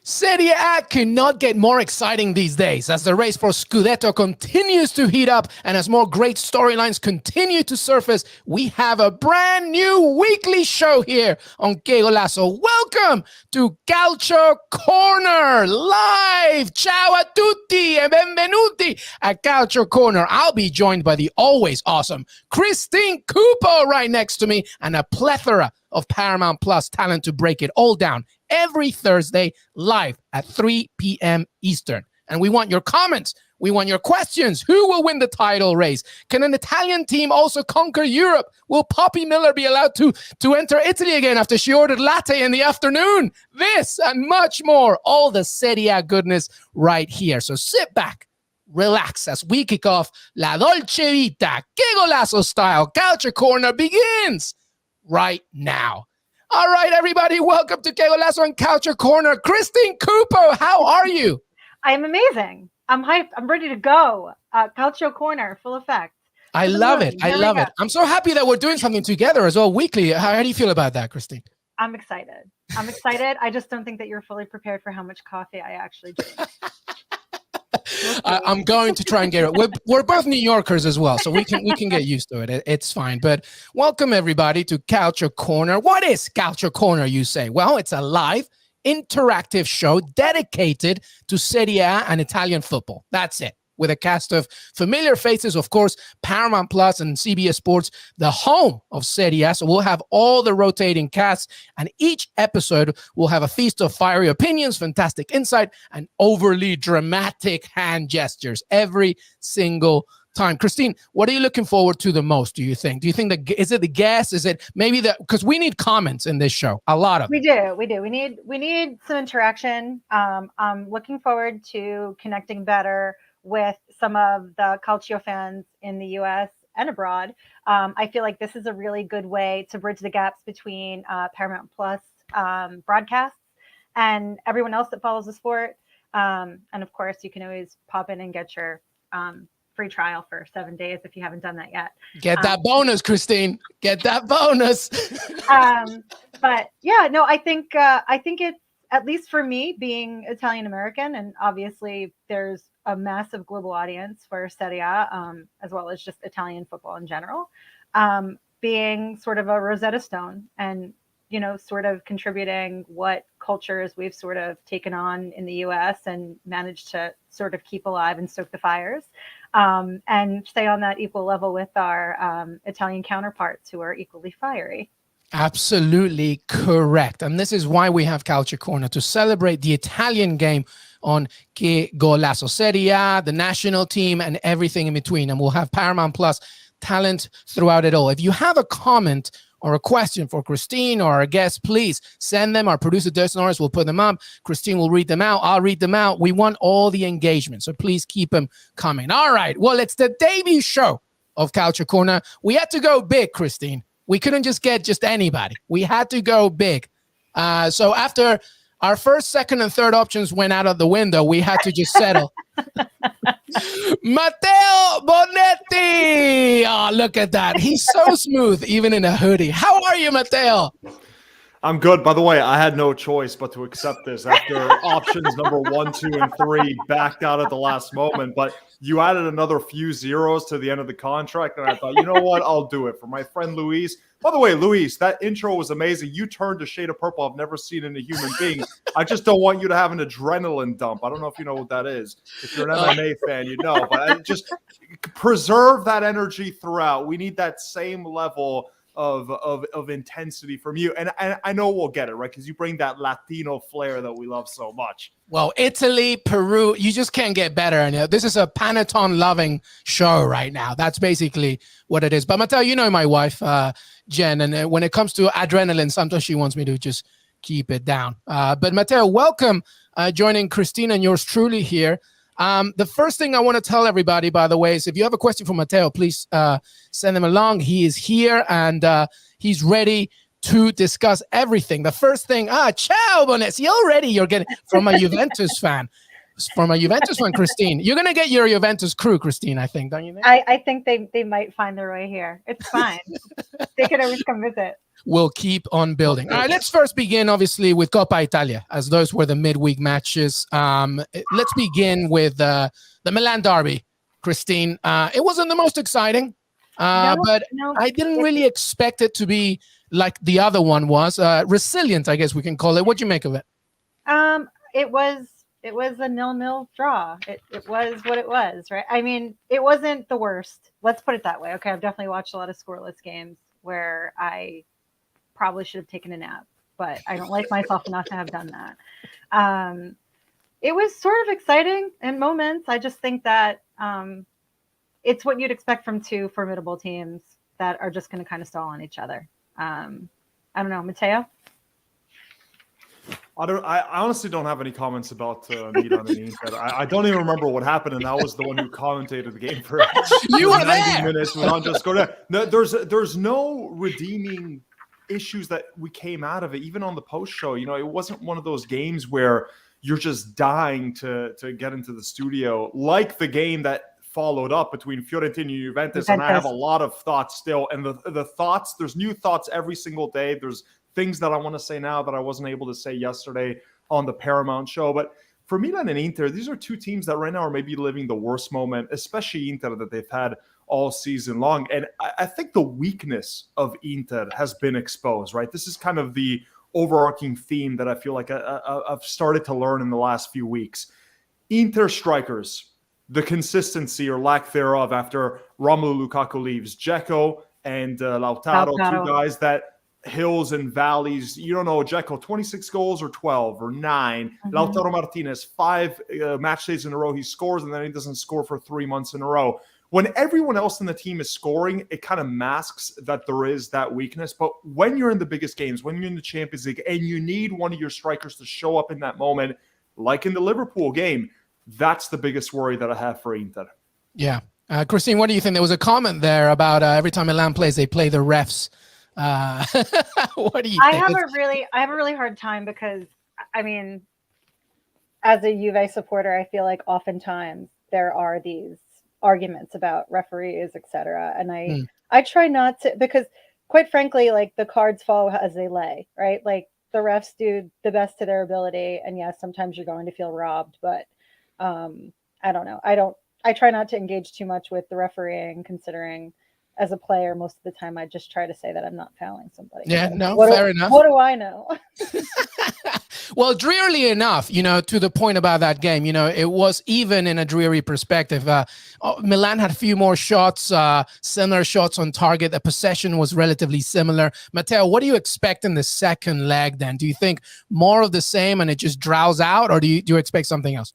Serie A cannot get more exciting these days as the race for Scudetto continues to heat up and as more great storylines continue to surface. We have a brand new weekly show here on Qué Golazo. Welcome to Calcio Corner live. Ciao a tutti e benvenuti at Calcio Corner. I'll be joined by the always awesome Christine Cupo right next to me and a plethora of Paramount Plus talent to break it all down every Thursday live at 3 p.m. Eastern. And we want your comments. We want your questions. Who will win the title race? Can an Italian team also conquer Europe? Will Poppy Miller be allowed to enter Italy again after she ordered latte in the afternoon? This and much more. All the Serie A goodness right here. So sit back, relax as we kick off La Dolce Vita, Qué Golazo style. Calcio Corner begins right now. All right, everybody, welcome to Qué Golazo and Calcio Corner. Christine Cupo, how are you? I am amazing. I'm hyped. I'm ready to go. Calcio Corner, full effect. I love it. I love it. I'm so happy that we're doing something together as well weekly. How do you feel about that, Christine? I'm excited. I just don't think that you're fully prepared for how much coffee I actually drink. I'm going to try and get it. We're both New Yorkers as well, so we can get used to it. It's fine. But welcome everybody to Calcio Corner. What is Calcio Corner, you say? Well, it's a live, interactive show dedicated to Serie A and Italian football. That's it. With a cast of familiar faces, of course, Paramount Plus and CBS Sports, the home of Serie A. So we'll have all the rotating casts, and each episode will have a feast of fiery opinions, fantastic insight, and overly dramatic hand gestures every single time. Christine, what are you looking forward to the most, do you think? Do you think that, is it the guests? Is it maybe because we need comments in this show, a lot of We do. We need some interaction. I'm looking forward to connecting better with some of the Calcio fans in the US and abroad. I feel like this is a really good way to bridge the gaps between Paramount Plus broadcasts and everyone else that follows the sport. And of course, you can always pop in and get your free trial for 7 days if you haven't done that yet. Get that bonus, Christine. Get that bonus. But yeah, no, I think it's, at least for me, being Italian American, and obviously there's a massive global audience for Serie A, as well as just Italian football in general, being sort of a Rosetta Stone and, you know, sort of contributing what cultures we've sort of taken on in the US and managed to sort of keep alive and stoke the fires, and stay on that equal level with our Italian counterparts who are equally fiery. Absolutely correct. And this is why we have Calcio Corner, to celebrate the Italian game on Qué Golazo, Serie A, the national team, and everything in between. And we'll have Paramount Plus talent throughout it all. If you have a comment or a question for Christine or our guest, please send them. Our producer, Dirk Norris, will put them up. Christine will read them out. I'll read them out. We want all the engagement, so please keep them coming. All right. Well, it's the debut show of Calcio Corner. We had to go big, Christine. We couldn't just get just anybody. We had to go big. So after our first, second, and third options went out of the window, we had to just settle. Matteo Bonetti. Oh, look at that. He's so smooth, even in a hoodie. How are you, Matteo? I'm good. By the way, I had no choice but to accept this after options number 1, 2, and 3 backed out at the last moment. But you added another few zeros to the end of the contract, and I thought, you know what? I'll do it for my friend Luis. By the way, Luis, that intro was amazing. You turned a shade of purple I've never seen in a human being. I just don't want you to have an adrenaline dump. I don't know if you know what that is. If you're an MMA fan, you know. But I just preserve that energy throughout. We need that same level of intensity from you. And I know we'll get it, right? Because you bring that Latino flair that we love so much. Well, Italy, Peru, you just can't get better. And this is a Panettone-loving show right now. That's basically what it is. But Matteo, you know my wife, Jen, and when it comes to adrenaline, sometimes she wants me to just keep it down. But Matteo, welcome joining Christine and yours truly here. The first thing I want to tell everybody, by the way, is if you have a question for Matteo, please send them along. He is here and he's ready to discuss everything. The first thing, ciao, Bonetti. Already you're getting from a Juventus fan. from a Juventus fan, Christine. You're gonna get your Juventus crew, Christine. I think, don't you think? I think they might find their way here. It's fine. They could always come visit. We'll keep on building. All right, let's first begin, obviously, with Coppa Italia, as those were the midweek matches. Let's begin with the Milan derby, Christine. It wasn't the most exciting, but I didn't really expect it to be like the other one was. Resilient, I guess we can call it. What'd you make of it? It was a 0-0 draw. It was what it was, right? I mean, it wasn't the worst. Let's put it that way. Okay, I've definitely watched a lot of scoreless games where I probably should have taken a nap, but I don't like myself enough to have done that. It was sort of exciting in moments. I just think that it's what you'd expect from two formidable teams that are just going to kind of stall on each other. I don't know, Matteo? I honestly don't have any comments about Milan and Inter. I don't even remember what happened, and I was the one who commentated the game for you were 90 there. minutes. No, there's no redeeming issues that we came out of it, even on the post show. You know, it wasn't one of those games where you're just dying to get into the studio, like the game that followed up between Fiorentina and Juventus. And I have a lot of thoughts still, and the thoughts, there's new thoughts every single day. There's things that I want to say now that I wasn't able to say yesterday on the Paramount show. But for Milan and Inter, these are two teams that right now are maybe living the worst moment, especially Inter, that they've had all season long. And I think the weakness of Inter has been exposed, right? This is kind of the overarching theme that I feel like I've started to learn in the last few weeks. Inter strikers, the consistency or lack thereof after Romelu Lukaku leaves. Dzeko and Lautaro, two guys that hills and valleys. You don't know, Dzeko, 26 goals or 12 or 9. Mm-hmm. Lautaro Martinez, 5 match days in a row he scores, and then he doesn't score for 3 months in a row. When everyone else in the team is scoring, it kind of masks that there is that weakness. But when you're in the biggest games, when you're in the Champions League, and you need one of your strikers to show up in that moment, like in the Liverpool game, that's the biggest worry that I have for Inter. Yeah. Christine, what do you think? There was a comment there about every time Milan plays, they play the refs. What do you think? I have a really hard time because, I mean, as a Juve supporter, I feel like oftentimes there are these arguments about referees, etc. And I try not to, because quite frankly, like the cards fall as they lay, right? Like the refs do the best to their ability. And yes, sometimes you're going to feel robbed, but I don't know. I try not to engage too much with the refereeing, considering as a player, most of the time I just try to say that I'm not fouling somebody. Yeah, no, fair enough. What do I know? Well, drearily enough, you know, to the point about that game, you know, it was even in a dreary perspective. Milan had a few more shots, similar shots on target. The possession was relatively similar. Matteo, what do you expect in the second leg then? Do you think more of the same and it just drowns out, or do you expect something else?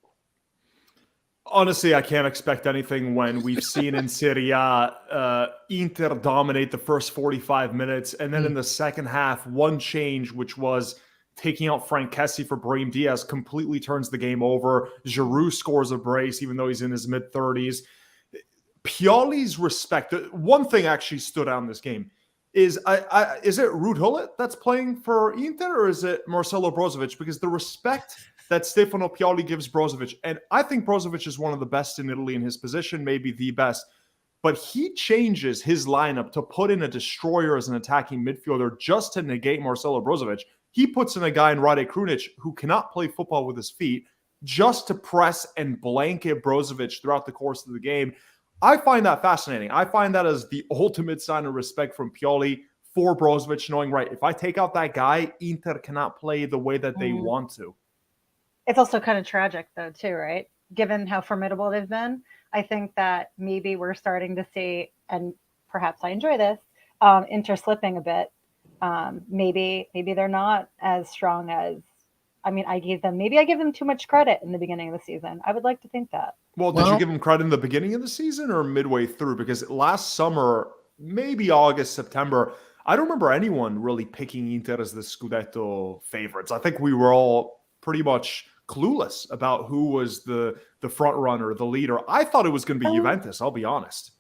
Honestly, I can't expect anything when we've seen in Serie A Inter dominate the first 45 minutes. And then in the second half, one change, which was taking out Frank Kessie for Brahim Diaz, completely turns the game over. Giroud scores a brace, even though he's in his mid-30s. Pioli's respect. One thing actually stood out in this game is it Ruud Gullit that's playing for Inter, or is it Marcelo Brozovic? Because the respect that Stefano Pioli gives Brozovic, and I think Brozovic is one of the best in Italy in his position, maybe the best, but he changes his lineup to put in a destroyer as an attacking midfielder just to negate Marcelo Brozovic. He puts in a guy in Rade Krunic who cannot play football with his feet just to press and blanket Brozovic throughout the course of the game. I find that fascinating. I find that as the ultimate sign of respect from Pioli for Brozovic, knowing, right, if I take out that guy, Inter cannot play the way that they want to. It's also kind of tragic, though, too, right? Given how formidable they've been, I think that maybe we're starting to see, and perhaps I enjoy this, Inter slipping a bit. Maybe they're not as strong as, I mean, I give them too much credit in the beginning of the season. I would like to think that. Well, did you give them credit in the beginning of the season or midway through? Because last summer, maybe August, September, I don't remember anyone really picking Inter as the Scudetto favorites. I think we were all pretty much clueless about who was the front runner, the leader. I thought it was going to be Juventus, I'll be honest.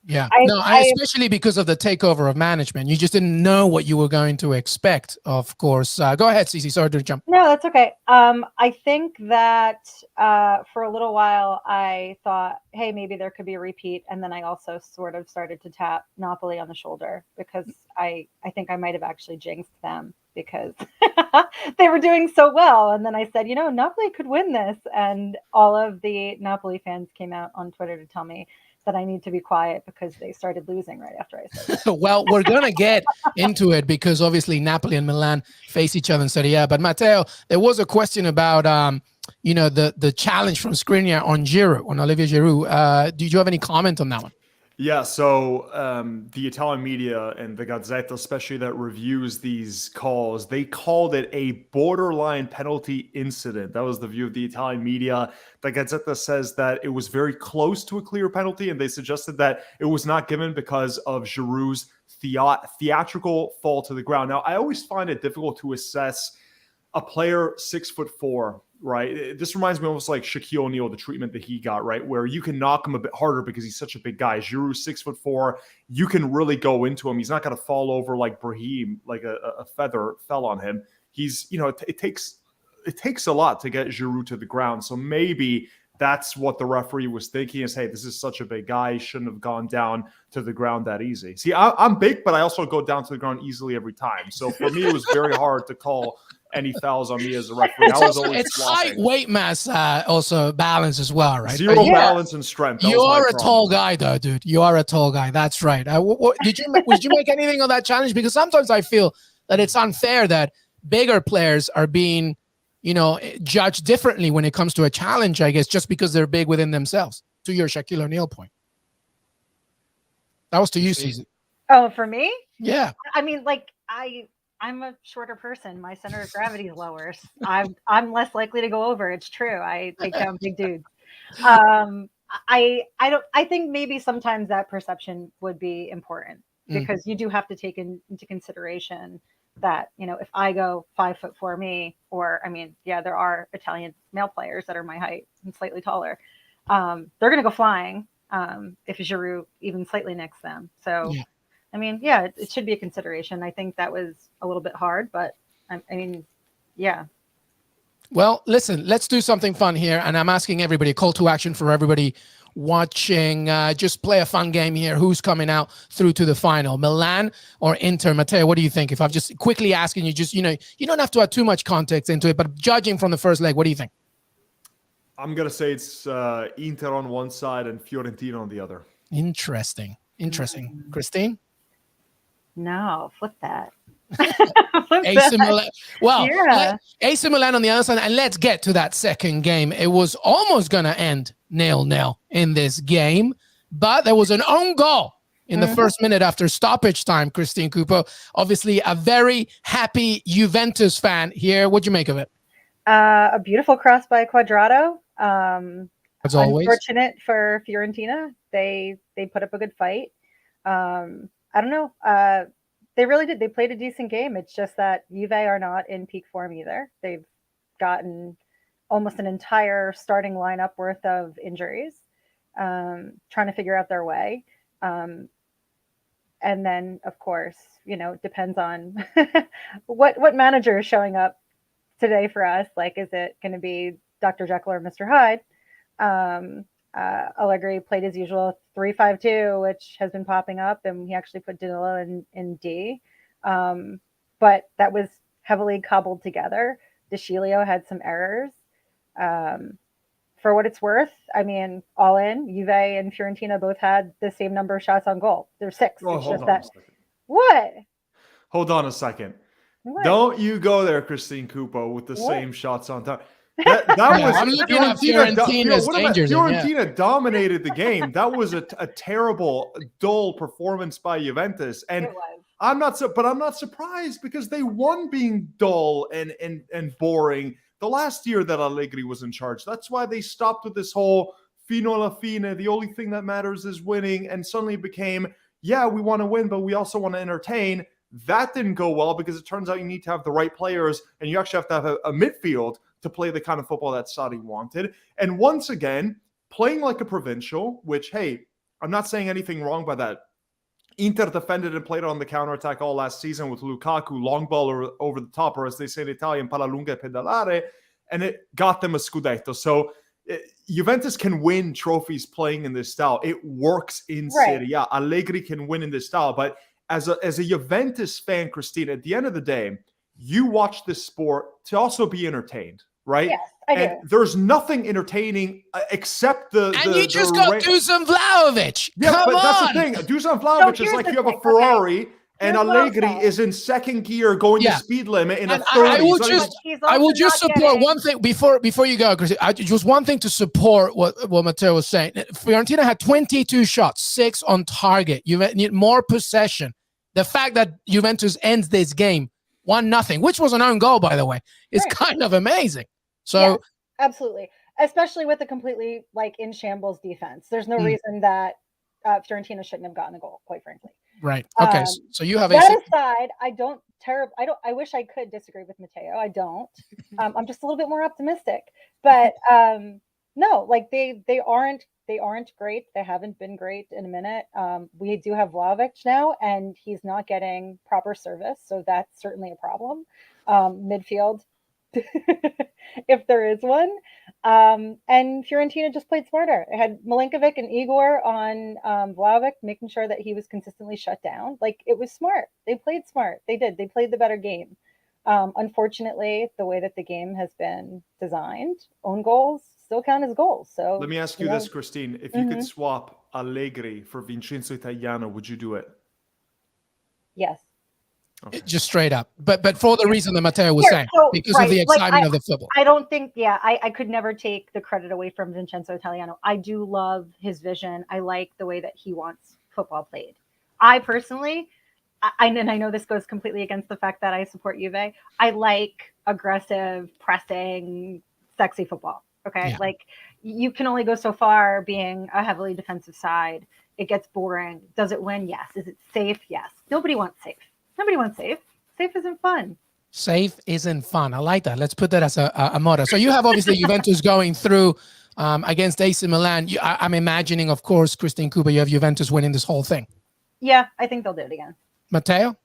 Yeah. I Especially because of the takeover of management. You just didn't know what you were going to expect, of course. Go ahead, Cece. Sorry to jump. No, that's okay. I think that for a little while I thought, hey, maybe there could be a repeat, and then I also sort of started to tap Napoli on the shoulder because I think I might have actually jinxed them because they were doing so well, and then I said, Napoli could win this, and all of the Napoli fans came out on Twitter to tell me that I need to be quiet because they started losing right after I said that. Well, we're going to get into it because obviously Napoli and Milan face each other in Serie A. But Matteo, there was a question about, the challenge from Skriniar on Giroud, on Olivier Giroud. Did you have any comment on that one? Yeah, so the Italian media and the Gazzetta, especially that reviews these calls, they called it a borderline penalty incident. That was the view of the Italian media. The Gazzetta says that it was very close to a clear penalty, and they suggested that it was not given because of Giroud's theatrical fall to the ground. Now, I always find it difficult to assess a player 6'4", right? This reminds me almost like Shaquille O'Neal, the treatment that he got, right? Where you can knock him a bit harder because he's such a big guy. Giroud, 6'4", you can really go into him. He's not going to fall over like Brahim, like a feather fell on him. He's, it takes a lot to get Giroud to the ground. So maybe that's what the referee was thinking is, hey, this is such a big guy. He shouldn't have gone down to the ground that easy. See, I'm big, but I also go down to the ground easily every time. So for me, it was very hard to call any fouls on me as a referee. It's height, weight mass, also balance as well, right? Zero balance and strength. You are a tall guy, though, dude. You are a tall guy. That's right. Did you make anything of that challenge? Because sometimes I feel that it's unfair that bigger players are being, judged differently when it comes to a challenge, I guess, just because they're big within themselves. To your Shaquille O'Neal point. That was to you, Susan. Oh, for me? Yeah. I mean, I'm a shorter person. My center of gravity is lower. I'm less likely to go over. It's true. I take down big dudes. I think maybe sometimes that perception would be important because you do have to take into consideration that, if I go 5'4" me, or there are Italian male players that are my height and slightly taller. They're going to go flying if Giroud even slightly nicks them. So. Yeah. It should be a consideration. I think that was a little bit hard, but yeah. Well, listen, let's do something fun here. And I'm asking everybody, call to action for everybody watching. Just play a fun game here. Who's coming out through to the final, Milan or Inter? Matteo, what do you think? If I'm just quickly asking you, just, you don't have to add too much context into it, but judging from the first leg, what do you think? I'm going to say it's Inter on one side and Fiorentina on the other. Interesting. Christine? No, flip that. AC Milan. Well, yeah. AC Milan on the other side, and let's get to that second game. It was almost going to end 0-0 in this game, but there was an own goal in the first minute after stoppage time, Christine Cupo. Obviously, a very happy Juventus fan here. What'd you make of it? A beautiful cross by Quadrato. As always. Unfortunate for Fiorentina. They put up a good fight. I don't know. They really did. They played a decent game. It's just that Juve are not in peak form either. They've gotten almost an entire starting lineup worth of injuries, trying to figure out their way. And then, of course, it depends on what manager is showing up today for us. Like, is it going to be Dr. Jekyll or Mr. Hyde? Allegri played as usual 3-5-2, which has been popping up, and he actually put Danilo in D. But that was heavily cobbled together. De Sciglio had some errors. For what it's worth, all in, Juve and Fiorentina both had the same number of shots on goal. There's 6. Oh, it's hold just on that. a second. What? Hold on a second. What? Don't you go there, Christine Cupo, with the same shots on time. That Yeah, was I'm looking at Fiorentina's danger zone, Fiorentina dominated the game. That was a terrible, dull performance by Juventus, and It was. I'm not surprised because they won being dull and boring the last year that Allegri was in charge. That's why they stopped with this whole fino alla fine. The only thing that matters is winning, and suddenly it became, yeah, we want to win, but we also want to entertain. That didn't go well because it turns out you need to have the right players, and you actually have to have a midfield to play the kind of football that Sarri wanted. And once again, playing like a provincial, which, hey, I'm not saying anything wrong by that. Inter defended and played on the counterattack all last season with Lukaku, long ball over the top, or as they say in Italian, palla lunga e pedalare, and it got them a Scudetto. So Juventus can win trophies playing in this style. It works in Serie A. Allegri can win in this style. But as a Juventus fan, Christine, at the end of the day, you watch this sport to also be entertained, right? Yes, I do. And there's nothing entertaining except the... And you just got Dusan Vlahovic. Yeah, Come but on. that's the thing. Dusan Vlahovic is like you have a Ferrari... And Allegri is in second gear going the speed limit in a 30. I will just support one thing before you go, Chris. Just one thing to support what Matteo was saying. Fiorentina had 22 shots, 6 on target. You need more possession. The fact that Juventus ends this game 1-0, which was an own goal, by the way, is kind of amazing. So absolutely, especially with the completely in shambles defense. There's no reason that Fiorentina shouldn't have gotten a goal, quite frankly. Right. Okay. So you have that aside. I wish I could disagree with Matteo. I don't. I'm just a little bit more optimistic. But no, they aren't great. They haven't been great in a minute. We do have Vlahovic now, and he's not getting proper service, so that's certainly a problem. Midfield, if there is one. And Fiorentina just played smarter. It had Milinkovic and Igor on Vlahovic, making sure that he was consistently shut down. It was smart. They played smart. They did. They played the better game. Unfortunately, the way that the game has been designed, own goals still count as goals. So let me ask you this, Christine. If you could swap Allegri for Vincenzo Italiano, would you do it? Yes. Okay. Just straight up, but for the reason that Matteo was saying, because of the excitement of the football. I don't think, I could never take the credit away from Vincenzo Italiano. I do love his vision. I like the way that he wants football played. I personally, and I know this goes completely against the fact that I support Juve. I like aggressive, pressing, sexy football. Okay, you can only go so far being a heavily defensive side. It gets boring. Does it win? Yes. Is it safe? Yes. Nobody wants safe. Nobody wants safe. Safe isn't fun. Safe isn't fun. I like that. Let's put that as a motto. So you have obviously Juventus going through against AC Milan. I'm imagining, of course, Christine Cooper, you have Juventus winning this whole thing. Yeah, I think they'll do it again. Matteo?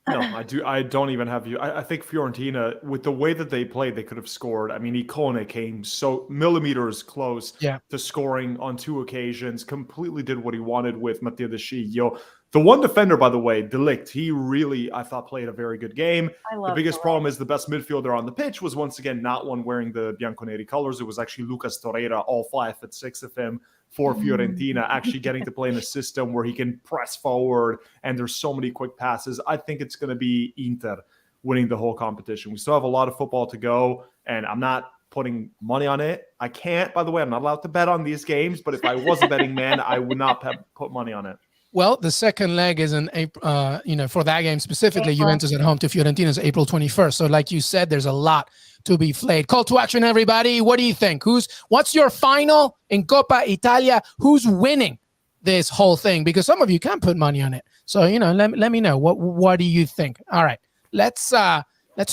No, I don't even have you. I think Fiorentina, with the way that they played, they could have scored. I mean, Icone came so millimeters close to scoring on 2 occasions, completely did what he wanted with Matteo De Sciglio. The one defender, by the way, De Ligt, he really, I thought, played a very good game. The biggest problem is the best midfielder on the pitch was once again not one wearing the Bianconeri colors. It was actually Lucas Torreira, all 5'6" of him for Fiorentina, actually getting to play in a system where he can press forward and there's so many quick passes. I think it's going to be Inter winning the whole competition. We still have a lot of football to go, and I'm not putting money on it. I can't, by the way. I'm not allowed to bet on these games, but if I was a betting man, I would not put money on it. Well, the second leg is in April, for that game specifically, Juventus at home to Fiorentina is April 21st. So like you said, there's a lot to be played. Call to action, everybody. What do you think? What's your final in Coppa Italia? Who's winning this whole thing? Because some of you can put money on it. So, let me know. What do you think? All right, let's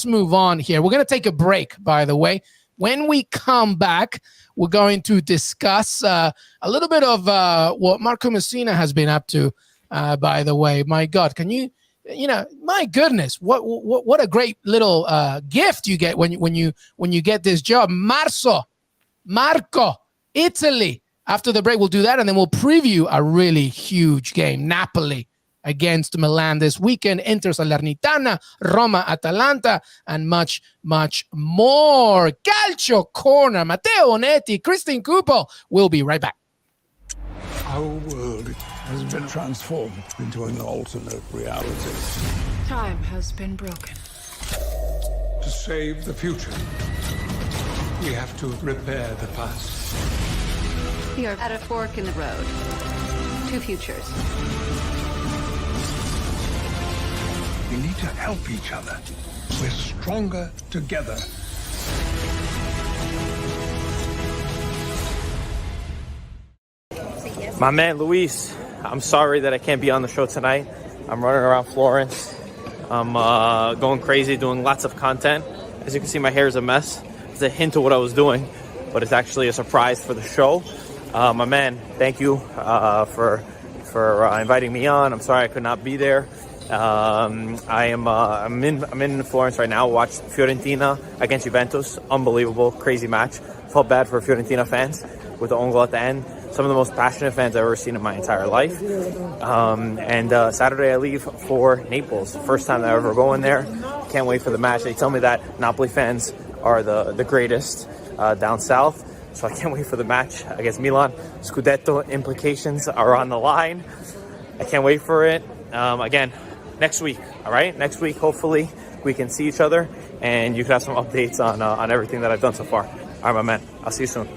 move on here. We're going to take a break, by the way. When we come back, we're going to discuss a little bit of what Marco Messina has been up to, by the way. My God, can you my goodness, what a great little gift you get when you get this job. Marco, Italy. After the break, we'll do that, and then we'll preview a really huge game. Napoli against Milan this weekend, Inter Salernitana, Roma, Atalanta, and much, much more. Calcio Corner, Matteo Bonetti, Christine Cooper. We'll be right back. Our world has been transformed into an alternate reality. Time has been broken. To save the future, we have to repair the past. We are at a fork in the road. 2 futures. We need to help each other. We're stronger together. My man Luis, I'm sorry that I can't be on the show tonight. I'm running around Florence. I'm going crazy, doing lots of content. As you can see, my hair is a mess. It's a hint of what I was doing, but it's actually a surprise for the show. My man, thank you for inviting me on. I'm sorry I could not be there. I'm in Florence right now. Watched Fiorentina against Juventus. Unbelievable, crazy match. Felt bad for Fiorentina fans with the own goal at the end. Some of the most passionate fans I've ever seen in my entire life. And Saturday I leave for Naples. First time I'm ever going there. Can't wait for the match. They tell me that Napoli fans are the greatest down south. So I can't wait for the match against Milan. Scudetto implications are on the line. I can't wait for it. Again, next week, all right? Next week, hopefully, we can see each other and you can have some updates on everything that I've done so far. All right, my man. I'll see you soon.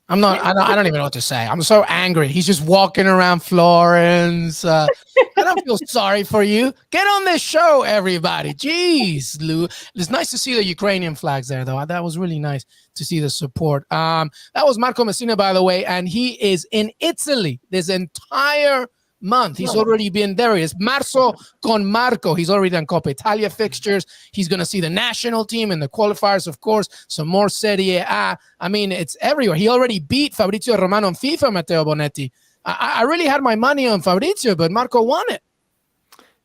I don't even know what to say. I'm so angry. He's just walking around Florence. I don't feel sorry for you. Get on this show, everybody. Jeez, Lou. It's nice to see the Ukrainian flags there, though. That was really nice to see the support. That was Marco Messina, by the way, and he is in Italy this entire month. He's already been there. It's Marzo con Marco. He's already done Coppa Italia fixtures. He's going to see the national team and the qualifiers, of course, some more Serie A. I mean, it's everywhere. He already beat Fabrizio Romano on FIFA, Matteo Bonetti. I really had my money on Fabrizio, but Marco won it.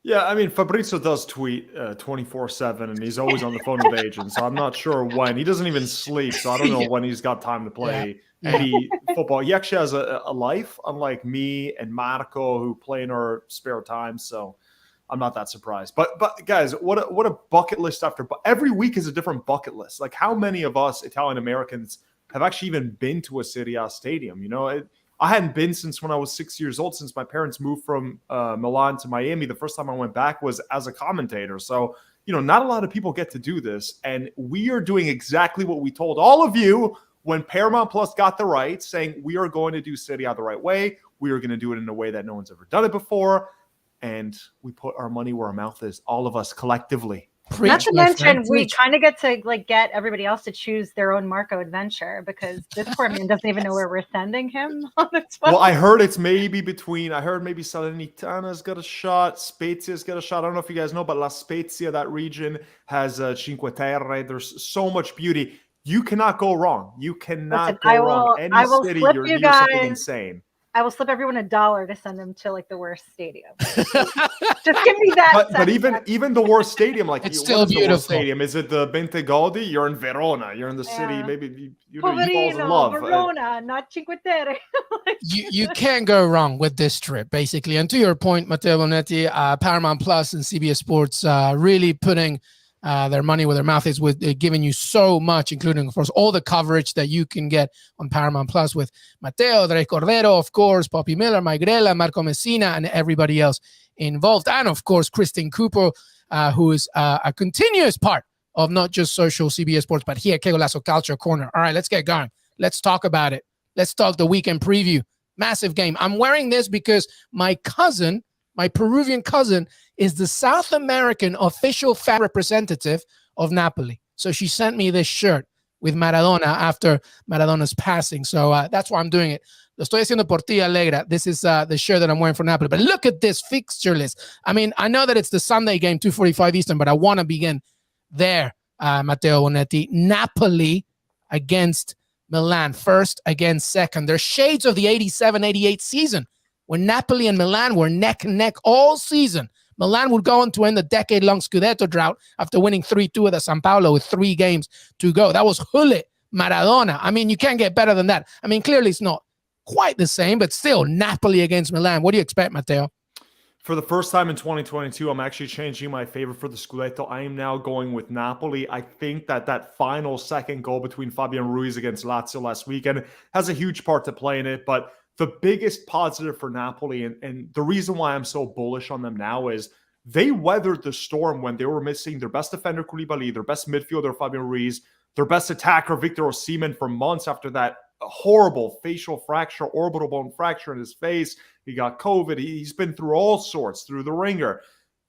Yeah, I mean, Fabrizio does tweet 24/7, and he's always on the phone with agents. So I'm not sure when. He doesn't even sleep, so I don't know when he's got time to play any football. He actually has a life, unlike me and Marco, who play in our spare time. So I'm not that surprised. But guys, what a bucket list after every week is a different bucket list. Like, how many of us Italian Americans have actually even been to a Serie A stadium? You know, I hadn't been since when I was 6 years old, since my parents moved from Milan to Miami. The first time I went back was as a commentator. So, you know, not a lot of people get to do this. And we are doing exactly what we told all of you when Paramount Plus got the rights, saying we are going to do Serie A the right way. We are going to do it in a way that no one's ever done it before. And we put our money where our mouth is, all of us collectively. Not to mention, we kind of get to get everybody else to choose their own Marco adventure, because this poor man doesn't even know where we're sending him on this one. Well, I heard it's maybe between. I heard maybe Salernitana's got a shot, Spezia's got a shot. I don't know if you guys know, but La Spezia, that region, has Cinque Terre. There's so much beauty. You cannot go wrong. You cannot go wrong. Any city, you're something insane. I will slip everyone $1 to send them to the worst stadium. Just give me that. But even the worst stadium, it's still beautiful. Stadium, is it the Bentegodi? You're in Verona. You're in the city. Maybe you fall in love. Verona, not Cinque Terre. you can't go wrong with this trip, basically. And to your point, Matteo Bonetti, Paramount Plus and CBS Sports really putting their money where their mouth is, with giving you so much, including, of course, all the coverage that you can get on Paramount Plus with Matteo, Dre Cordero, of course, Poppy Miller, Mike Grella, Marco Messina, and everybody else involved. And, of course, Christine Cupo, who is a continuous part of not just social CBS Sports, but here, Qué Golazo Calcio Corner. All right, let's get going. Let's talk about it. Let's talk the weekend preview. Massive game. I'm wearing this because my Peruvian cousin, is the South American official fan representative of Napoli. So she sent me this shirt with Maradona after Maradona's passing. So that's why I'm doing it. Lo estoy haciendo por ti, Alegra. This is the shirt that I'm wearing for Napoli. But look at this fixture list. I mean, I know that it's the Sunday game, 2:45 Eastern, but I want to begin there, Matteo Bonetti. Napoli against Milan, first against second. They're shades of the 87-88 season, when Napoli and Milan were neck and neck all season. Milan would go on to end the decade-long Scudetto drought after winning 3-2 at the San Paolo with 3 games to go. That was Hullet, Maradona. I mean, you can't get better than that. I mean, clearly it's not quite the same, but still, Napoli against Milan. What do you expect, Matteo? For the first time in 2022, I'm actually changing my favorite for the Scudetto. I am now going with Napoli. I think that final second goal between Fabian Ruiz against Lazio last weekend has a huge part to play in it, but the biggest positive for Napoli, and the reason why I'm so bullish on them now, is they weathered the storm when they were missing their best defender, Koulibaly, their best midfielder, Fabian Ruiz, their best attacker, Victor Osimhen, for months after that horrible facial fracture, orbital bone fracture in his face. He got COVID. He's been through all sorts, through the ringer.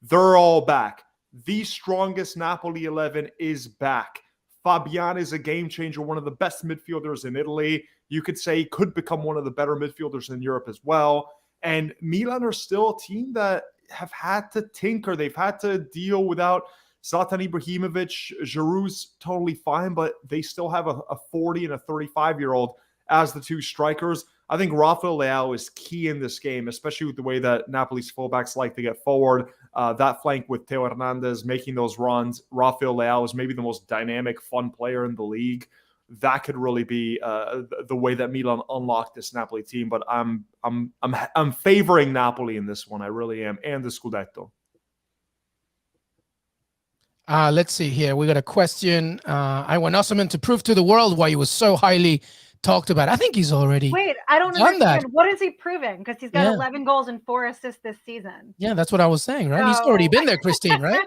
They're all back. The strongest Napoli 11 is back. Fabian is a game changer, one of the best midfielders in Italy. You could say he could become one of the better midfielders in Europe as well. And Milan are still a team that have had to tinker. They've had to deal without Zlatan Ibrahimovic, Giroud's totally fine, but they still have a 40 and a 35-year-old as the two strikers. I think Rafael Leao is key in this game, especially with the way that Napoli's fullbacks like to get forward. That flank with Theo Hernandez making those runs. Rafael Leao is maybe the most dynamic, fun player in the league. That could really be the way that Milan unlocked this Napoli team. But I'm favoring Napoli in this one. I really am, and the Scudetto. Let's see here. We got a question. I want Osimhen to prove to the world why he was so highly talked about. I think he's already Wait, I don't done understand. that. What is he proving? Because he's got 11 goals and 4 assists this season. Yeah, that's what I was saying, right? He's already been there, Christine, right?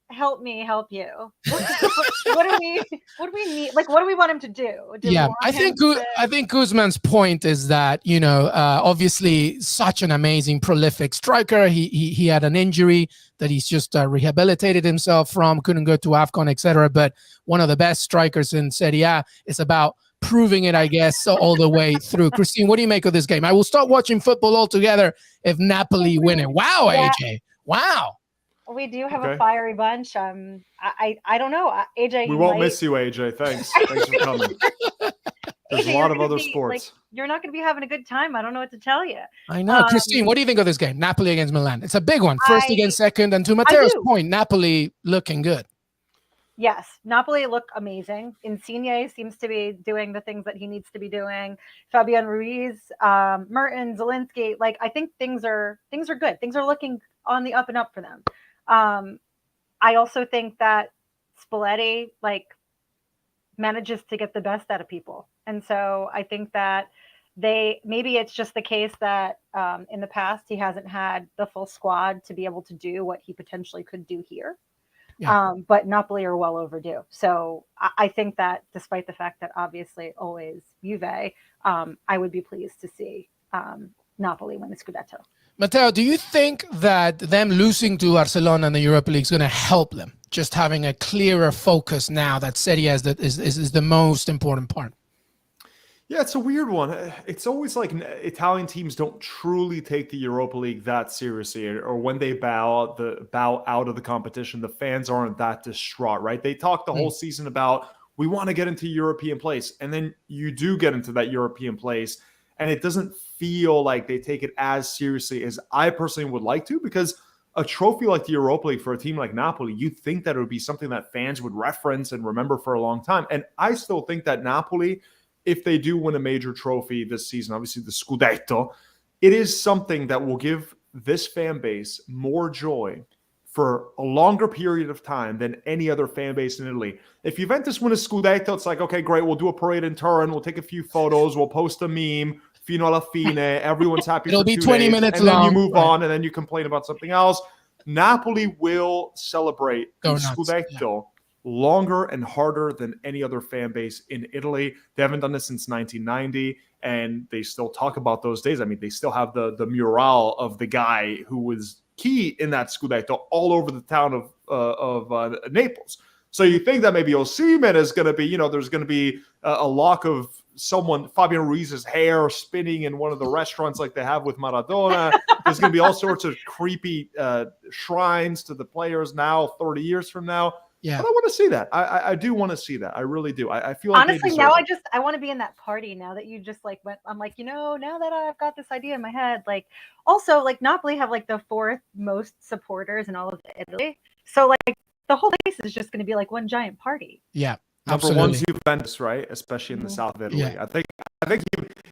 Help me help you. What do we need? Like, what do we want him to do? I think Guzman's point is that, you know, obviously such an amazing, prolific striker. He had an injury that he's just rehabilitated himself from, couldn't go to AFCON, etc. But one of the best strikers in Serie A. Is about proving it, I guess, all the way through. Christine, what do you make of this game? I will stop watching football altogether if Napoli win it. Wow, AJ. Wow. We do have a fiery bunch. I don't know, AJ. We won't miss you, AJ. Thanks for coming. There's AJ, a lot of other sports. Like, you're not going to be having a good time. I don't know what to tell you. I know. Christine, what do you think of this game? Napoli against Milan. It's a big one. First against second. And to Matteo's point, Napoli looking good. Yes, Napoli look amazing. Insigne seems to be doing the things that he needs to be doing. Fabian Ruiz, Mertens, Zielinski. Like, I think things are good. Things are looking on the up and up for them. I also think that Spalletti manages to get the best out of people. And so I think that maybe it's just the case that in the past he hasn't had the full squad to be able to do what he potentially could do here. Yeah. But Napoli are well overdue. So I think that despite the fact that obviously always Juve, I would be pleased to see Napoli win the Scudetto. Matteo, do you think that them losing to Barcelona in the Europa League is going to help them? Just having a clearer focus now that Serie A is the most important part. Yeah, it's a weird one. It's always like Italian teams don't truly take the Europa League that seriously, or when they bow out of the competition, the fans aren't that distraught, right? They talk the whole season about, we want to get into European place, and then you do get into that European place, and it doesn't feel like they take it as seriously as I personally would like to, because a trophy like the Europa League for a team like Napoli, you'd think that it would be something that fans would reference and remember for a long time. And I still think that Napoli, if they do win a major trophy this season, obviously the Scudetto, it is something that will give this fan base more joy for a longer period of time than any other fan base in Italy. If Juventus win a Scudetto, it's like, okay, great, we'll do a parade in Turin, we'll take a few photos, we'll post a meme, fino alla fine, everyone's happy. It'll for be 2 20 days, minutes and long. then you move on, and then you complain about something else. Napoli will celebrate the Scudetto longer and harder than any other fan base in Italy. They haven't done this since 1990, and they still talk about those days. I mean, they still have the mural of the guy who was key in that Scudetto all over the town of Naples. So you think that maybe Osimhen is going to be, there's going to be a lock of Fabian Ruiz's hair spinning in one of the restaurants like they have with Maradona. There's going to be all sorts of creepy shrines to the players now, 30 years from now. Yeah, but I want to see that. I do want to see that. I really do. I feel like honestly now I want to be in that party now that you just went. I'm like, now that I've got this idea in my head, also Napoli have the 4th most supporters in all of Italy. So the whole place is just going to be one giant party. Yeah. Number one's Juventus, right? Especially in the south of Italy. Yeah. I think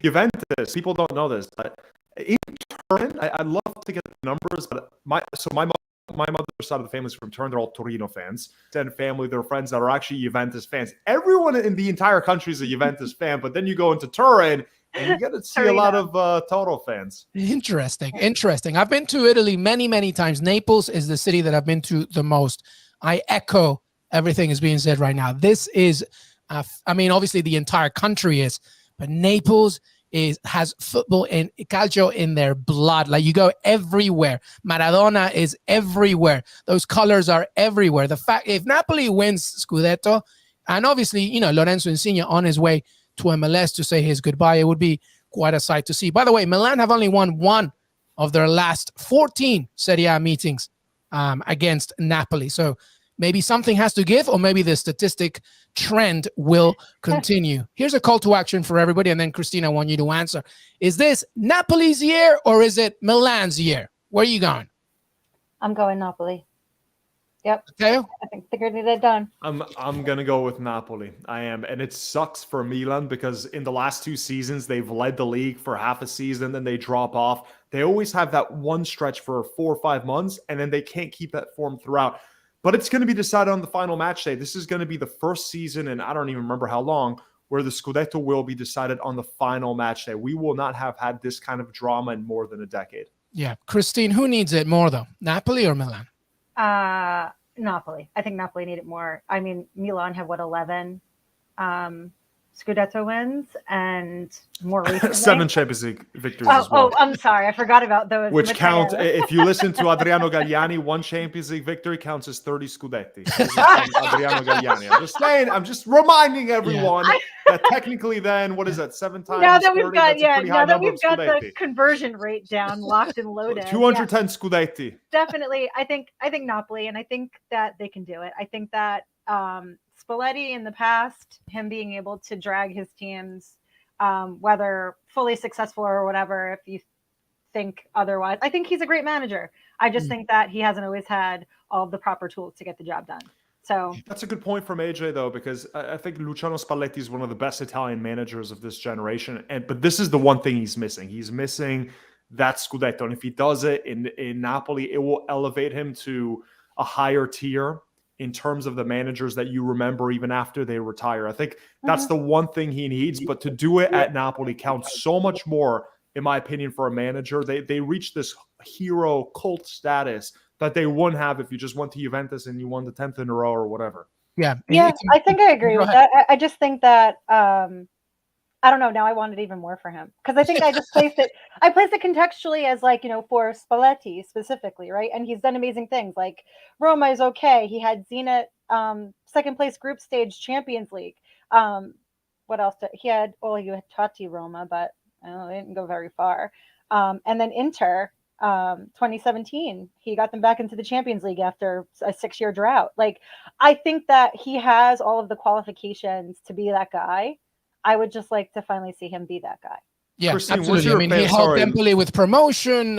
Juventus, people don't know this, but in Turin, I'd love to get the numbers, but my mother's side of the family is from Turin. They're all Torino fans. And family, they're friends that are actually Juventus fans. Everyone in the entire country is a Juventus fan, but then you go into Turin and you get to see a lot of Toto fans. Interesting. I've been to Italy many, many times. Naples is the city that I've been to the most. I echo everything is being said right now. This is, obviously the entire country is, but Naples has football and Calcio in their blood. You go everywhere. Maradona is everywhere. Those colors are everywhere. The fact, if Napoli wins Scudetto, and obviously, Lorenzo Insigne on his way to MLS to say his goodbye, it would be quite a sight to see. By the way, Milan have only won one of their last 14 Serie A meetings against Napoli. So maybe something has to give, or maybe the statistic trend will continue. Here's a call to action for everybody, and then Christina, I want you to answer. Is this Napoli's year or is it Milan's year? Where are you going? I'm going Napoli. Yep. Okay. I think they're going to get it done. I'm gonna go with Napoli. I am, and it sucks for Milan because in the last 2 seasons they've led the league for half a season, then they drop off. They always have that one stretch for 4 or 5 months, and then they can't keep that form throughout. But it's going to be decided on the final match day. This is going to be the first season, and I don't even remember how long, where the Scudetto will be decided on the final match day. We will not have had this kind of drama in more than a decade. Yeah, Christine, who needs it more though, Napoli or Milan? Napoli. I think Napoli need it more. I mean, Milan have 11 Scudetto wins, and more recently 7 Champions League victories as well. Oh, I'm sorry, I forgot about those. Which Matteo. count, if you listen to Adriano Galliani, 1 Champions League victory counts as 30 Scudetti. Adriano Galliani. I'm just saying, I'm just reminding everyone that technically then, what is that, 7 times? Now that we've 30, got, now that we've got the conversion rate down, locked and loaded. 210 Scudetti. Definitely. I think Napoli, and I think that they can do it. I think that Spalletti in the past, him being able to drag his teams, whether fully successful or whatever, if you think otherwise, I think he's a great manager. I just think that he hasn't always had all of the proper tools to get the job done. So that's a good point from AJ, though, because I think Luciano Spalletti is one of the best Italian managers of this generation. But this is the one thing he's missing. He's missing that Scudetto. And if he does it in Napoli, it will elevate him to a higher tier in terms of the managers that you remember even after they retire. I think that's the one thing he needs, but to do it at Napoli counts so much more, in my opinion, for a manager. They reach this hero cult status that they wouldn't have if you just went to Juventus and you won the 10th in a row or whatever. Yeah. I think I agree with that. I just think that, I don't know. Now I want it even more for him, because I think I just placed it contextually as for Spalletti specifically, right? And he's done amazing things. Like Roma is okay. He had Zenit, second place group stage Champions League. What else? You had Totti Roma, but they didn't go very far. And then Inter, 2017, he got them back into the Champions League after a 6-year drought. Like, I think that he has all of the qualifications to be that guy. I would just like to finally see him be that guy. Yeah, Christine, absolutely. I mean, he helped Empoli with promotion.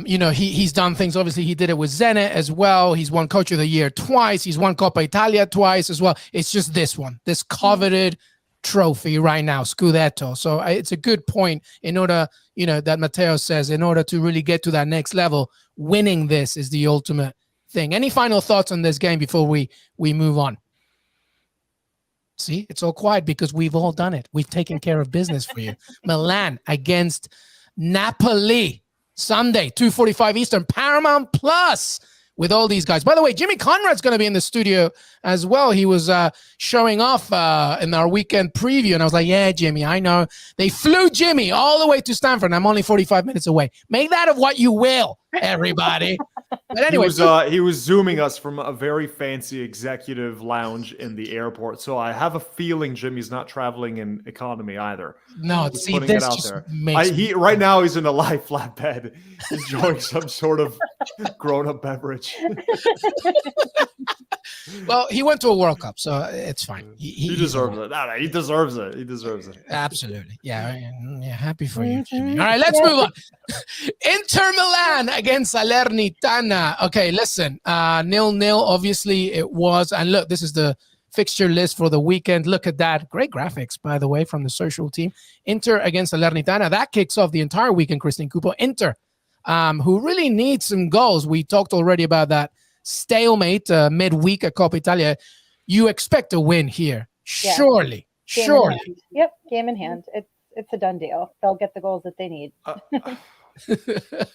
He's done things. Obviously, he did it with Zenit as well. He's won Coach of the Year twice. He's won Coppa Italia twice as well. It's just this coveted trophy right now, Scudetto. So it's a good point in order, that Matteo says, in order to really get to that next level, winning this is the ultimate thing. Any final thoughts on this game before we move on? See, it's all quiet because we've all done it. We've taken care of business for you. Milan against Napoli, Sunday, 2:45 Eastern, Paramount Plus, with all these guys. By the way, Jimmy Conrad's going to be in the studio as well. He was showing off in our weekend preview, and I was like, yeah, Jimmy, I know. They flew Jimmy all the way to Stanford, and I'm only 45 minutes away. Make that of what you will, everybody. But anyway, he was zooming us from a very fancy executive lounge in the airport. So I have a feeling Jimmy's not traveling in economy either. No, Just see, putting this it out just there. makes Right now he's in a lie flat bed, enjoying some sort of grown-up beverage. Well, he went to a World Cup, so it's fine. He deserves it. No, he deserves it. He deserves it. Absolutely. Yeah, happy for you, Jimmy. All right, let's move on. Inter Milan against Salernitana. Okay, listen, 0-0, obviously it was. And look, this is the fixture list for the weekend. Look at that. Great graphics, by the way, from the social team. Inter against Salernitana. That kicks off the entire weekend, Christine Cupo. Inter, who really needs some goals. We talked already about that stalemate midweek at Coppa Italia. You expect a win here, surely. Yep, game in hand. It's a done deal. They'll get the goals that they need. I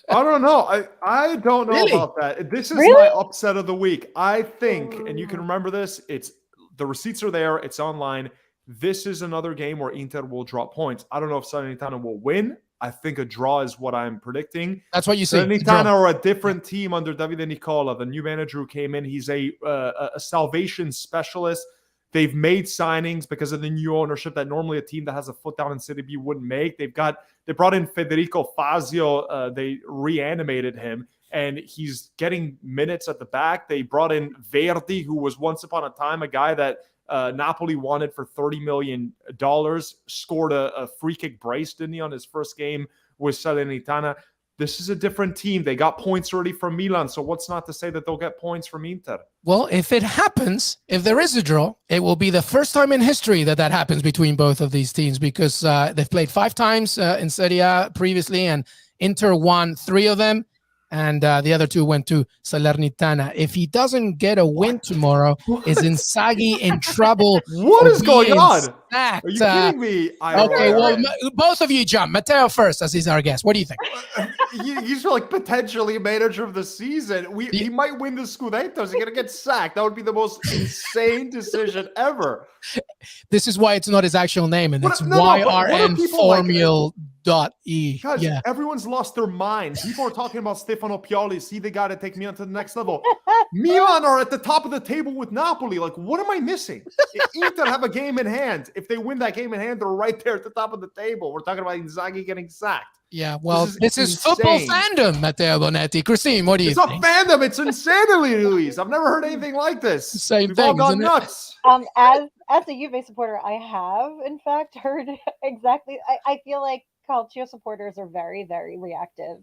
don't know. I don't know about that. This is Really? my upset of the week. I think, and you can remember this, the receipts are there. It's online. This is another game where Inter will drop points. I don't know if Salernitana will win. I think a draw is what I'm predicting. That's what you say. Salernitana are a different team under Davide Nicola, the new manager who came in. He's a salvation specialist. They've made signings because of the new ownership that normally a team that has a foot down in Serie B wouldn't make. They brought in Federico Fazio. They reanimated him, and he's getting minutes at the back. They brought in Verdi, who was once upon a time a guy that Napoli wanted for $30 million, scored a free kick brace, didn't he, on his first game with Salernitana. This is a different team. They got points already from Milan, so what's not to say that they'll get points from Inter? Well, if it happens, if there is a draw, it will be the first time in history that happens between both of these teams, because they've played 5 times in Serie A previously, and Inter won 3 of them, and the other 2 went to Salernitana. If he doesn't get a win tomorrow, is Inzaghi in trouble? What is going on? Sacked? Are you kidding me? Okay, well, both of you jump. Matteo first, as he's our guest. What do you think? He's like potentially manager of the season. He might win the Scudetto. He's going to get sacked. That would be the most insane decision ever. This is why it's not his actual name, and it's YRNFormule.e. Guys, everyone's lost their mind. People are talking about Stefano Pioli. See the guy to take Milan to the next level. Milan are at the top of the table with Napoli. Like, what am I missing? Inter have a game in hand. If they win that game in hand, they're right there at the top of the table. We're talking about Inzaghi getting sacked. Yeah, well, this is football fandom, Matteo Bonetti. Christine, what do you think? It's a fandom. It's insanity, Luis. I've never heard anything like this. Same thing, all gone nuts. As a Juve supporter, I have, in fact, heard exactly. I feel like Calcio supporters are very, very reactive.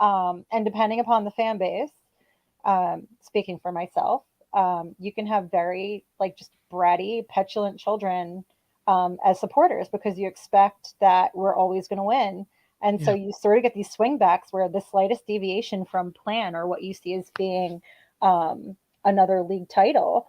And depending upon the fan base, speaking for myself, you can have very, just bratty, petulant children as supporters, because you expect that we're always going to win. And so you sort of get these swingbacks where the slightest deviation from plan, or what you see as being another league title,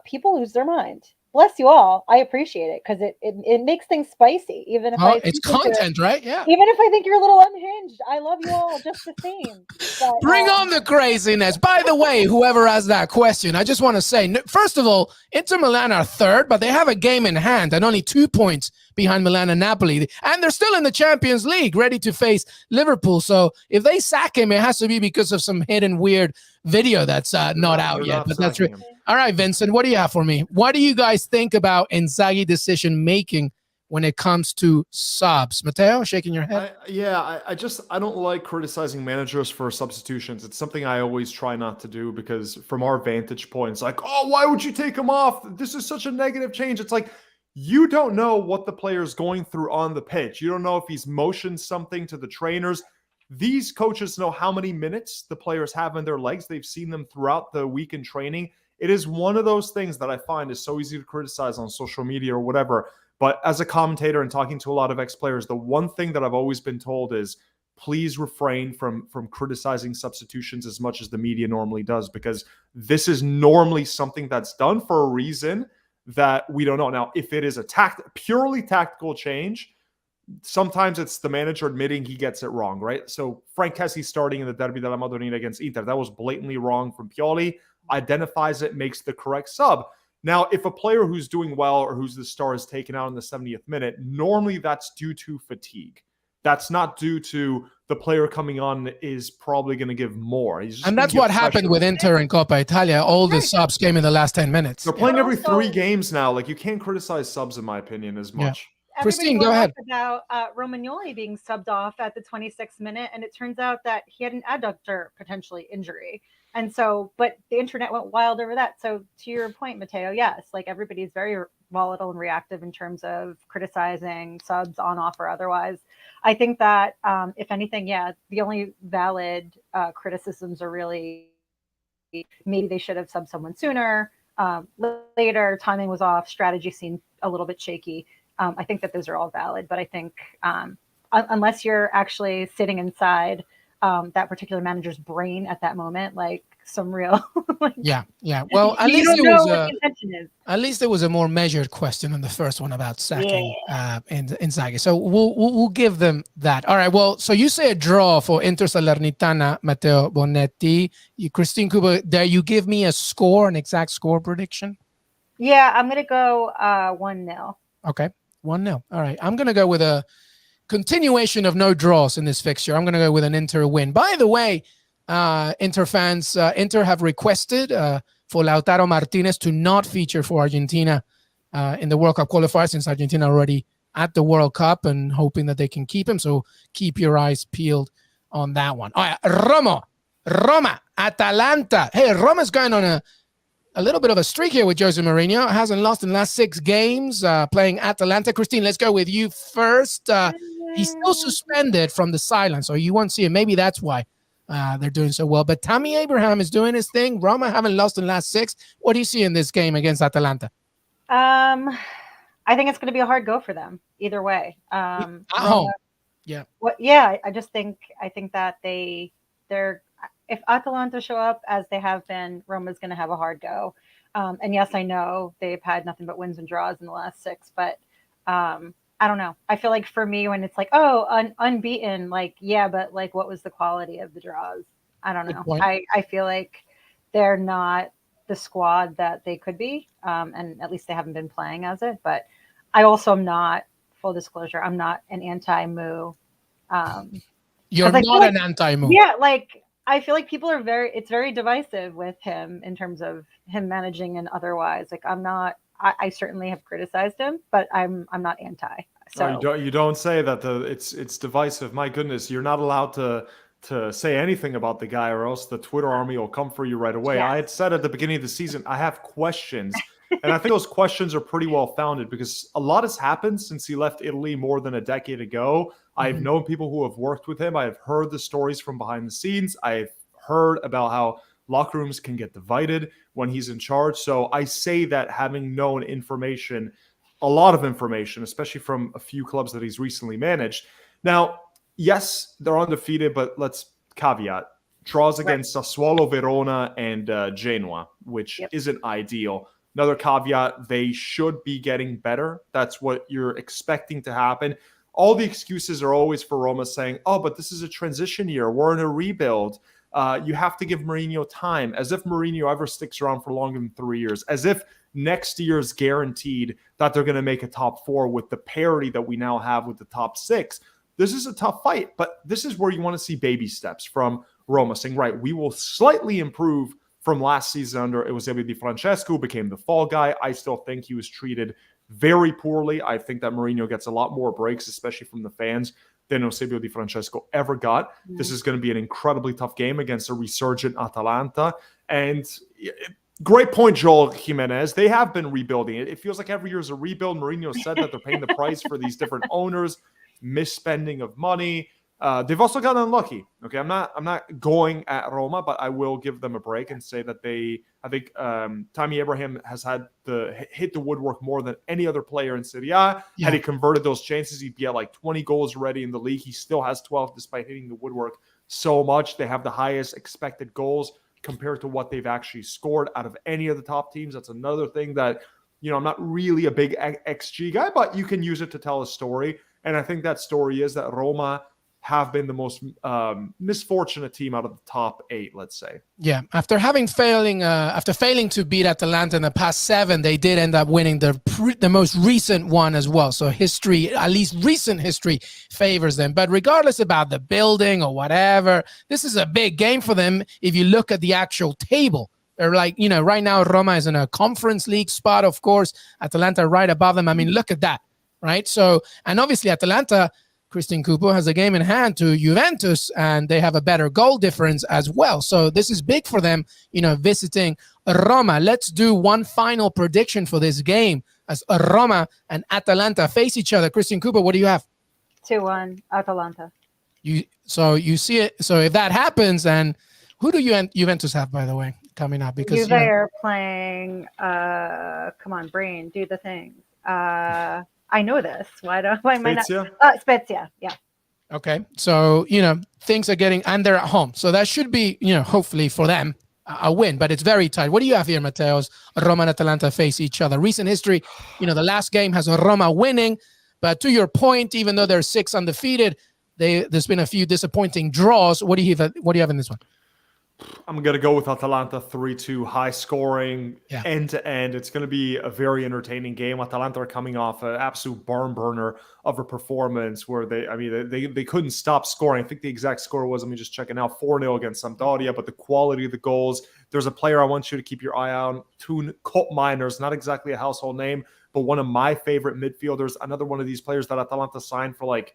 people lose their mind. Bless you all. I appreciate it, because it makes things spicy. Even if it's content, right? Yeah. Even if I think you're a little unhinged, I love you all just the same. But, bring on the craziness. By the way, whoever asked that question, I just want to say, first of all, Inter Milan are 3rd, but they have a game in hand and only 2 points behind Milan and Napoli, and they're still in the Champions League, ready to face Liverpool. So if they sack him, it has to be because of some hidden weird video that's not out yet. But that's right. All right, Vincent, what do you have for me? What do you guys think about Inzaghi decision making when it comes to subs? Matteo, shaking your head. I don't like criticizing managers for substitutions. It's something I always try not to do, because from our vantage point, it's like, oh, why would you take him off? This is such a negative change. It's like, you don't know what the player's going through on the pitch. You don't know if he's motioned something to the trainers. These coaches know how many minutes the players have in their legs. They've seen them throughout the week in training. It is one of those things that I find is so easy to criticize on social media or whatever. But as a commentator and talking to a lot of ex-players, the one thing that I've always been told is, please refrain from criticizing substitutions as much as the media normally does, because this is normally something that's done for a reason that we don't know. Now, if it is a purely tactical change, sometimes it's the manager admitting he gets it wrong, right? So Frank Kessie starting in the Derby della Madonnina against Inter, that was blatantly wrong from Pioli, identifies it, makes the correct sub. Now, if a player who's doing well or who's the star is taken out in the 70th minute, normally that's due to fatigue. That's not due to the player coming on is probably going to give more. And that's what happened with Inter and Coppa Italia. All the subs came in the last 10 minutes. They're playing every 3 games now. Like, you can't criticize subs, in my opinion, as much. Yeah. Christine, go ahead. About Romagnoli being subbed off at the 26th minute, and it turns out that he had an adductor potentially injury. And so, but the internet went wild over that. So to your point, Matteo, yes, like everybody's very volatile and reactive in terms of criticizing subs on off or otherwise. I think that if anything, the only valid criticisms are really maybe they should have subbed someone sooner, later, timing was off, strategy seemed a little bit shaky. I think that those are all valid, but I think unless you're actually sitting inside that particular manager's brain at that moment, like some real well, at least there was a more measured question on the first one about sacking Inzaghi, so we'll give them that. All right, well, so you say a draw for Inter Salernitana, Matteo Bonetti. Christine Kuba, dare you give me a score, an exact score prediction? I'm gonna go 1-0. Okay, 1-0. All right, I'm gonna go with a continuation of no draws in this fixture. I'm going to go with an Inter win. By the way, Inter fans, Inter have requested for Lautaro Martinez to not feature for Argentina in the World Cup qualifier, since Argentina are already at the World Cup, and hoping that they can keep him. So keep your eyes peeled on that one. All right, Romo, Roma, Atalanta. Hey, Roma's going on a little bit of a streak here with Jose Mourinho. Hasn't lost in the last 6 games, playing Atalanta. Christine, let's go with you first. He's still suspended from the sideline, so you won't see him. Maybe that's why they're doing so well. But Tammy Abraham is doing his thing. Roma haven't lost in the last 6. What do you see in this game against Atalanta? I think it's going to be a hard go for them either way. At home. Yeah. I think that they're if Atalanta show up as they have been, Roma's going to have a hard go. And yes, I know they've had nothing but wins and draws in the last 6, but I don't know. I feel like for me, when it's like, unbeaten, like, yeah, but like, what was the quality of the draws? I don't know. I feel like they're not the squad that they could be. And at least they haven't been playing as it, but I also am not, full disclosure, I'm not an anti-Moo. You're not an anti-Moo. Yeah, like I feel like people are it's very divisive with him in terms of him managing and otherwise. Like I certainly have criticized him, but I'm not anti. So you don't say that it's divisive. My goodness, you're not allowed to say anything about the guy, or else the Twitter army will come for you right away. Yes. I had said at the beginning of the season, I have questions. And I think those questions are pretty well founded because a lot has happened since he left Italy more than a decade ago. I've known people who have worked with him. I've heard the stories from behind the scenes. I've heard about how locker rooms can get divided when he's in charge. So I say that having known information, a lot of information, especially from a few clubs that he's recently managed. Now, yes, they're undefeated, but let's caveat. Draws against Sassuolo, Verona, and Genoa, which isn't ideal. Another caveat, they should be getting better. That's what you're expecting to happen. All the excuses are always for Roma saying, but this is a transition year. We're in a rebuild. You have to give Mourinho time, as if Mourinho ever sticks around for longer than 3 years, as if next year's guaranteed that they're going to make a top 4 with the parity that we now have with the top 6. This is a tough fight, but this is where you want to see baby steps from Roma saying, right, we will slightly improve from last season under Eusebio Di Francesco, became the fall guy. I still think he was treated very poorly. I think that Mourinho gets a lot more breaks, especially from the fans, than Eusebio Di Francesco ever got. This is going to be an incredibly tough game against a resurgent Atalanta. And great point, Joel Jimenez. They have been rebuilding. It feels like every year is a rebuild. Mourinho said that they're paying the price for these different owners, misspending of money. They've also gotten unlucky. Okay, I'm not going at Roma, but I will give them a break and say that I think Tammy Abraham has had hit the woodwork more than any other player in Serie A. Yeah. Had he converted those chances, he'd be at like 20 goals already in the league. He still has 12 despite hitting the woodwork so much. They have the highest expected goals compared to what they've actually scored out of any of the top teams. That's another thing that, I'm not really a big XG guy, but you can use it to tell a story. And I think that story is that Roma have been the most misfortunate team out of the top 8, let's say. Yeah, after failing to beat Atalanta in the past 7, they did end up winning the most recent one as well. So history, at least recent history, favors them. But regardless about the building or whatever, this is a big game for them. If you look at the actual table, they're like, right now Roma is in a Conference League spot, of course. Atalanta right above them. I mean, look at that, right? So, and obviously Atalanta, Christian Cupo has a game in hand to Juventus, and they have a better goal difference as well. So this is big for them, visiting Roma. Let's do one final prediction for this game as Roma and Atalanta face each other. Christian Cupo, what do you have? 2-1 Atalanta. You see it. So if that happens, and who do Juventus have, by the way, coming up? Because Juve are playing. Come on, brain, do the thing. I know this. Why am I not? Spezia. Yeah. Okay. So, things are getting, and they're at home. So that should be, hopefully for them, a win, but it's very tight. What do you have here, Matteos? Roma and Atalanta face each other. Recent history, the last game has Roma winning, but to your point, even though they're 6 undefeated, there's been a few disappointing draws. What do you have in this one? I'm going to go with Atalanta 3-2, high scoring, end to end. It's going to be a very entertaining game. Atalanta are coming off an absolute barn burner of a performance where they couldn't stop scoring. I think the exact score was, let me just check it now, 4-0 against Sampdoria, but the quality of the goals, there's a player I want you to keep your eye on, Toon Koopmeiners, not exactly a household name, but one of my favorite midfielders, another one of these players that Atalanta signed for like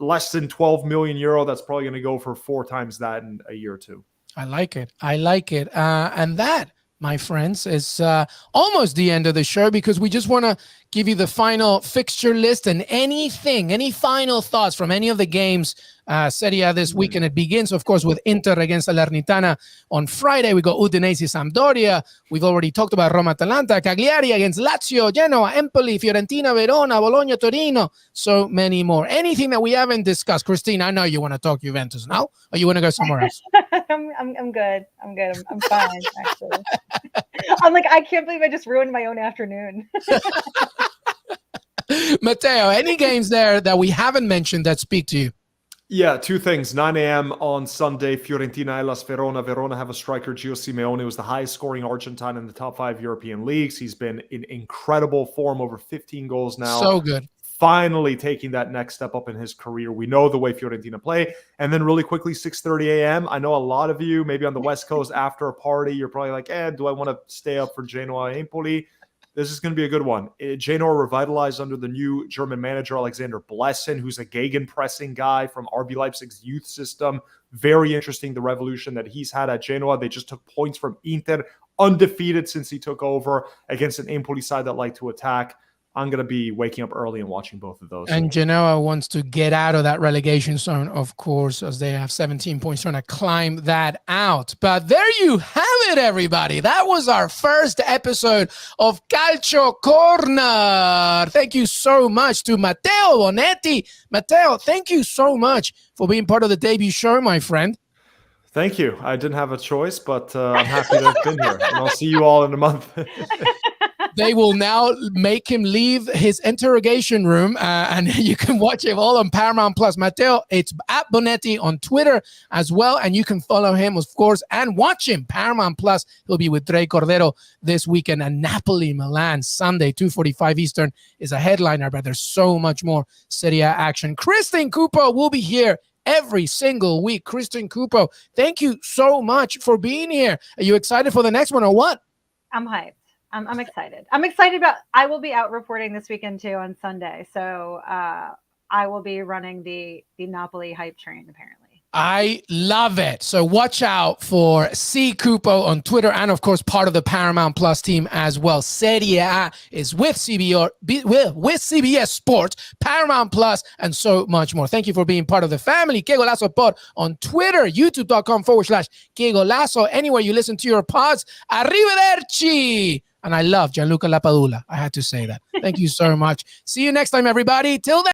less than 12 million euro. That's probably going to go for 4 times that in a year or two. I like it. I like it. And that, my friends, is almost the end of the show, because we just want to give you the final fixture list and any final thoughts from any of the games Serie A this weekend. It begins, of course, with Inter against Salernitana on Friday. We got Udinese Sampdoria. We've already talked about Roma Atalanta, Cagliari against Lazio, Genoa, Empoli, Fiorentina, Verona, Bologna, Torino, so many more. Anything that we haven't discussed? Christine, I know you want to talk Juventus now, or you want to go somewhere else? I'm good. I'm fine, actually. I'm like, I can't believe I just ruined my own afternoon. Matteo, any games there that we haven't mentioned that speak to you? Yeah, two things. 9 a.m. on Sunday, Fiorentina Hellas Verona. Verona have a striker, Gio Simeone, who was the highest scoring Argentine in the top 5 European leagues. He's been in incredible form, over 15 goals now. So good. Finally taking that next step up in his career. We know the way Fiorentina play. And then really quickly, 6:30 a.m. I know a lot of you, maybe on the West Coast after a party, you're probably like, do I want to stay up for Genoa Empoli? This is going to be a good one. Genoa revitalized under the new German manager, Alexander Blessen, who's a gegenpressing guy from RB Leipzig's youth system. Very interesting, the revolution that he's had at Genoa. They just took points from Inter, undefeated since he took over, against an Empoli side that like to attack. I'm going to be waking up early and watching both of those. And Genoa wants to get out of that relegation zone, of course, as they have 17 points trying to climb that out. But there you have it, everybody. That was our first episode of Calcio Corner. Thank you so much to Matteo Bonetti. Matteo, thank you so much for being part of the debut show, my friend. Thank you. I didn't have a choice, but I'm happy to have been here. And I'll see you all in a month. They will now make him leave his interrogation room, and you can watch it all on Paramount Plus. Matteo, it's at Bonetti on Twitter as well, and you can follow him, of course, and watch him. Paramount Plus, he'll be with Dre Cordero this weekend, and Napoli, Milan, Sunday, 2:45 Eastern is a headliner, but there's so much more Serie A action. Christine Cupo will be here every single week. Christine Cupo, thank you so much for being here. Are you excited for the next one or what? I'm hyped. I'm excited. I will be out reporting this weekend too on Sunday. So I will be running the Napoli hype train, apparently. I love it. So watch out for C Cupo on Twitter, and of course part of the Paramount Plus team as well. Serie A is with CBS Sports, Paramount Plus, and so much more. Thank you for being part of the family. Qué Golazo Pod on Twitter, youtube.com/Qué Golazo. Anywhere you listen to your pods. Arrivederci. And I love Gianluca Lapadula. I had to say that. Thank you so much. See you next time, everybody. Till then.